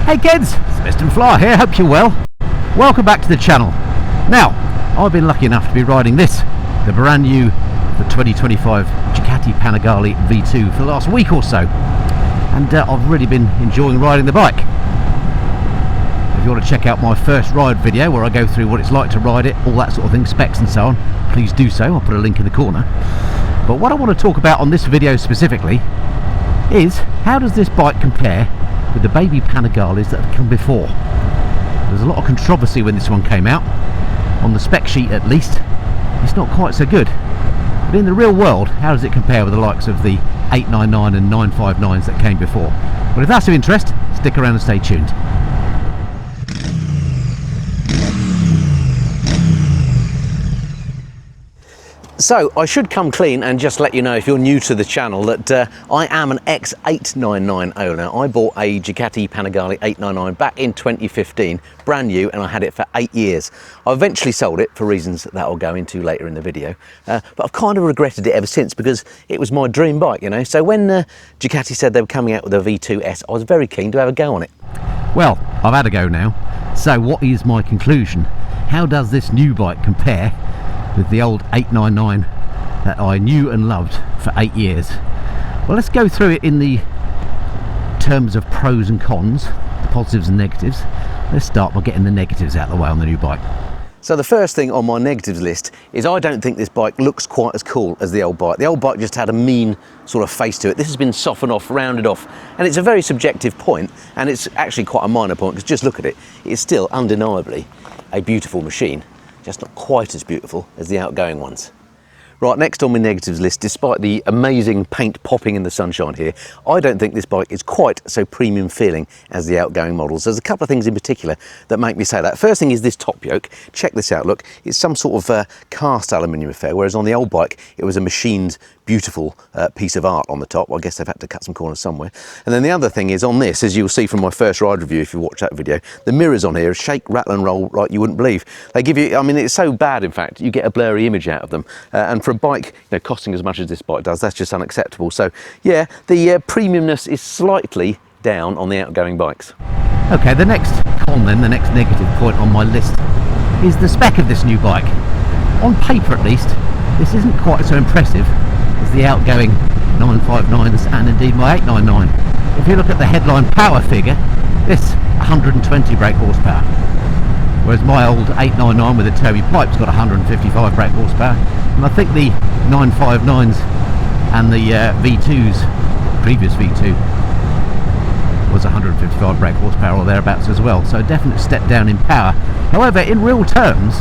Hey kids, Mr. Flyer here, hope you're well. Welcome back to the channel. Now, I've been lucky enough to be riding this, the brand new, the 2025 Ducati Panigale V2 for the last week or so. And I've really been enjoying riding the bike. If you want to check out my first ride video where I go through what it's like to ride it, all that sort of thing, specs and so on, please do so. I'll put a link in the corner. But what I want to talk about on this video specifically is how does this bike compare with the baby Panigales that have come before. There's a lot of controversy when this one came out. On the spec sheet at least, it's not quite so good. But in the real world, how does it compare with the likes of the 899 and 959s that came before? Well, if that's of interest, stick around and stay tuned. So I should come clean and just let you know, if you're new to the channel, that I am an ex-899 owner. I bought a Ducati Panigale 899 back in 2015, brand new, and I had it for 8 years. I eventually sold it for reasons that I'll go into later in the video, but I've kind of regretted it ever since because it was my dream bike, you know. So when Ducati said they were coming out with a V2S, I was very keen to have a go on it. Well, I've had a go now. So what is my conclusion? How does this new bike compare with the old 899 that I knew and loved for 8 years? Well, let's go through it in the terms of pros and cons, the positives and negatives. Let's start by getting the negatives out of the way on the new bike. So the first thing on my negatives list is I don't think this bike looks quite as cool as the old bike. The old bike just had a mean sort of face to it. This has been softened off, rounded off, and it's a very subjective point, and it's actually quite a minor point because just look at it. It's still undeniably a beautiful machine, just not quite as beautiful as the outgoing ones. Right, next on my negatives list, despite the amazing paint popping in the sunshine here, I don't think this bike is quite so premium feeling as the outgoing models. There's a couple of things in particular that make me say that. First thing is this top yoke. Check this out, look. It's some sort of cast aluminium affair, whereas on the old bike, it was a machined, beautiful piece of art on the top. I guess they've had to cut some corners somewhere. And then the other thing is on this, as you'll see from my first ride review, if you watch that video, the mirrors on here shake, rattle and roll like you wouldn't believe. They give you, I mean, it's so bad, in fact, you get a blurry image out of them. And for a bike, you know, costing as much as this bike does, that's just unacceptable. So yeah, the premiumness is slightly down on the outgoing bikes. Okay, the next con then, the next negative point on my list is the spec of this new bike. On paper at least, this isn't quite so impressive as the outgoing 959s and indeed my 899. If you look at the headline power figure, this 120 brake horsepower, whereas my old 899 with a Toby pipe's got 155 brake horsepower, and I think the 959s and the V2s, previous V2, was 155 brake horsepower or thereabouts as well, so a definite step down in power. However, in real terms,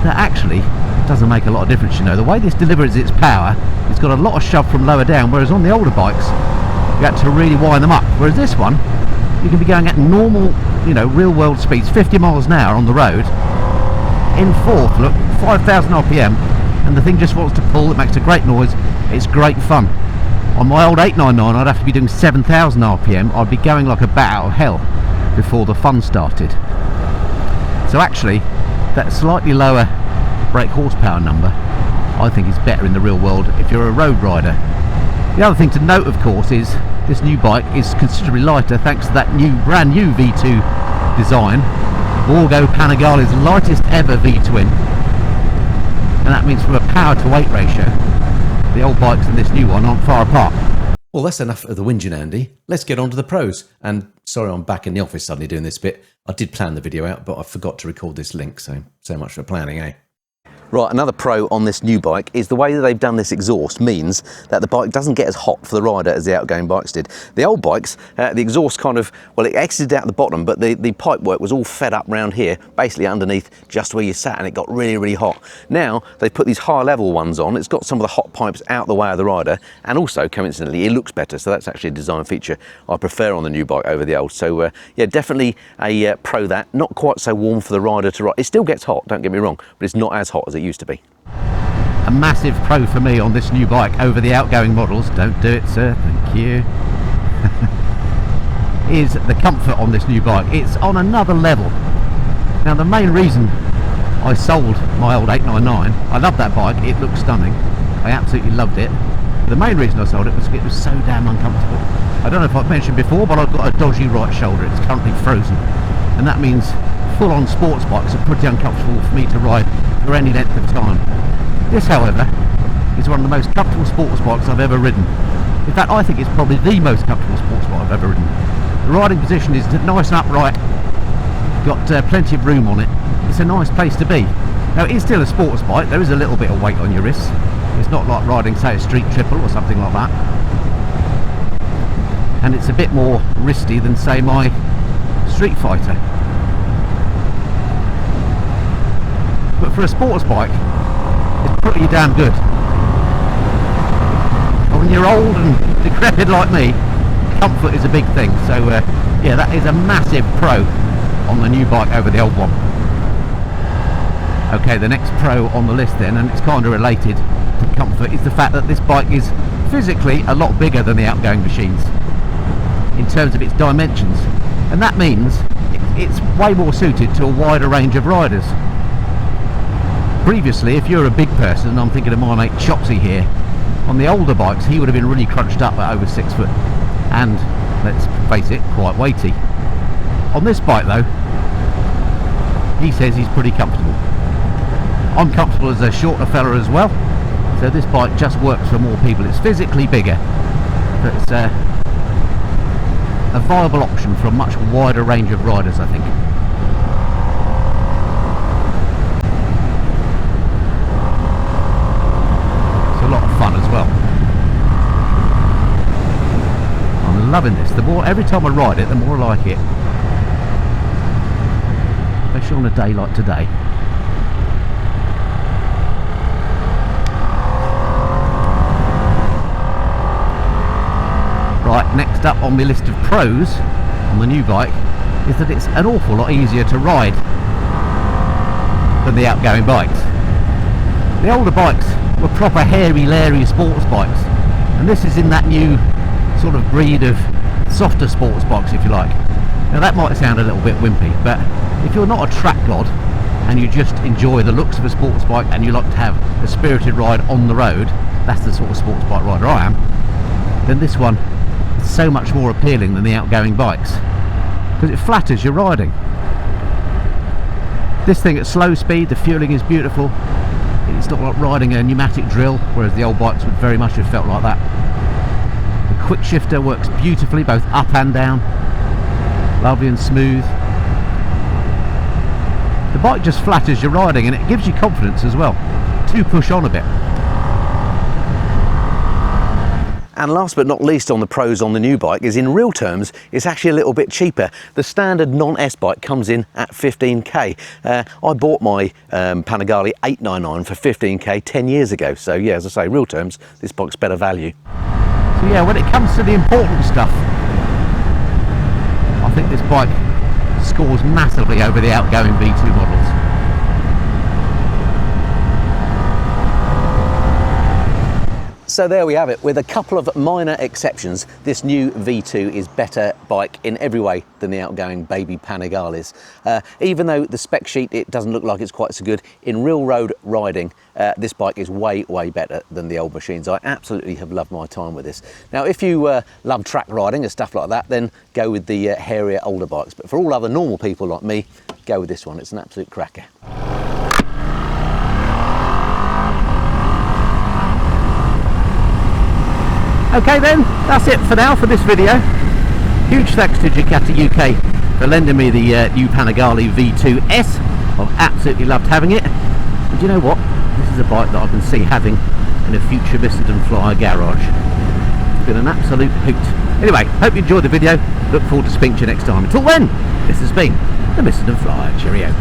that actually doesn't make a lot of difference, you know. The way this delivers its power, it's got a lot of shove from lower down, whereas on the older bikes, you had to really wind them up. Whereas this one, you can be going at normal, you know, real world speeds, 50 miles an hour on the road, in fourth, look, 5,000 RPM, and the thing just wants to pull. It makes a great noise, it's great fun. On my old 899, I'd have to be doing 7,000 RPM, I'd be going like a bat out of hell before the fun started. So actually, that slightly lower brake horsepower number, I think is better in the real world if you're a road rider. The other thing to note, of course, is this new bike is considerably lighter thanks to that brand new V2 design. Borgo Panigale's lightest ever V-twin, and that means from a power to weight ratio, the old bikes and this new one aren't far apart. Well, that's enough of the whinging, Andy. Let's get on to the pros. And sorry, I'm back in the office suddenly doing this bit. I did plan the video out, but I forgot to record this link, so much for planning, eh? Right, another pro on this new bike is the way that they've done this exhaust means that the bike doesn't get as hot for the rider as the outgoing bikes did. The old bikes, the exhaust kind of, well, it exited out the bottom, but the pipe work was all fed up round here, basically underneath just where you sat, and it got really, really hot. Now, they've put these high level ones on. It's got some of the hot pipes out the way of the rider, and also, coincidentally, it looks better, so that's actually a design feature I prefer on the new bike over the old. So, yeah, definitely a pro that. Not quite so warm for the rider to ride. It still gets hot, don't get me wrong, but it's not as hot as it used to be. A massive pro for me on this new bike over the outgoing models, don't do it sir, thank you, is the comfort on this new bike. It's on another level. Now the main reason I sold my old 899, I love that bike, it looks stunning, I absolutely loved it. But the main reason I sold it was it was so damn uncomfortable. I don't know if I've mentioned before, but I've got a dodgy right shoulder. It's currently frozen, and that means full-on sports bikes are pretty uncomfortable for me to ride for any length of time. This, however, is one of the most comfortable sports bikes I've ever ridden. In fact, I think it's probably the most comfortable sports bike I've ever ridden. The riding position is nice and upright, got plenty of room on it. It's a nice place to be. Now, it is still a sports bike. There is a little bit of weight on your wrists. It's not like riding, say, a street triple or something like that. And it's a bit more wristy than, say, my Street Fighter. But for a sports bike, it's pretty damn good. And when you're old and decrepit like me, comfort is a big thing. So yeah, that is a massive pro on the new bike over the old one. Okay, the next pro on the list then, and it's kind of related to comfort, is the fact that this bike is physically a lot bigger than the outgoing machines in terms of its dimensions, and that means it's way more suited to a wider range of riders. Previously, if you're a big person, I'm thinking of my mate Chopsy here, on the older bikes he would have been really crunched up at over 6 foot, and let's face it, quite weighty. On this bike though, he says he's pretty comfortable. I'm comfortable as a shorter fella as well, so this bike just works for more people. It's physically bigger, but it's a viable option for a much wider range of riders, I think. It's a lot of fun as well. I'm loving this. The more, every time I ride it, the more I like it. Especially on a day like today. Right, next up on my list of pros on the new bike is that it's an awful lot easier to ride than the outgoing bikes. The older bikes were proper hairy, leery sports bikes, and this is in that new sort of breed of softer sports bikes, if you like. Now that might sound a little bit wimpy, but if you're not a track god and you just enjoy the looks of a sports bike and you like to have a spirited ride on the road, that's the sort of sports bike rider I am, then this one is so much more appealing than the outgoing bikes because it flatters your riding. This thing at slow speed, the fueling is beautiful. It's not like riding a pneumatic drill, whereas the old bikes would very much have felt like that. The quick shifter works beautifully both up and down, lovely and smooth. The bike just flatters your riding and it gives you confidence as well to push on a bit. And last but not least on the pros on the new bike is, in real terms, it's actually a little bit cheaper. The standard non-S bike comes in at 15k. I bought my Panigale 899 for 15k 10 years ago. So yeah, as I say, real terms, this bike's better value. So yeah, when it comes to the important stuff, I think this bike scores massively over the outgoing V2 models. So there we have it. With a couple of minor exceptions, this new V2 is better bike in every way than the outgoing baby Panigales. Even though the spec sheet, it doesn't look like it's quite so good, in real road riding, this bike is way better than the old machines. I absolutely have loved my time with this. Now, if you love track riding and stuff like that, then go with the hairier older bikes. But for all other normal people like me, go with this one. It's an absolute cracker. Okay then, that's it for now for this video. Huge thanks to Ducati UK for lending me the new Panigale V2S. I've absolutely loved having it. And you know what? This is a bike that I can see having in a future Missenden Flyer garage. It's been an absolute hoot. Anyway, hope you enjoyed the video. Look forward to speaking to you next time. Until then, this has been the Missenden Flyer. Cheerio.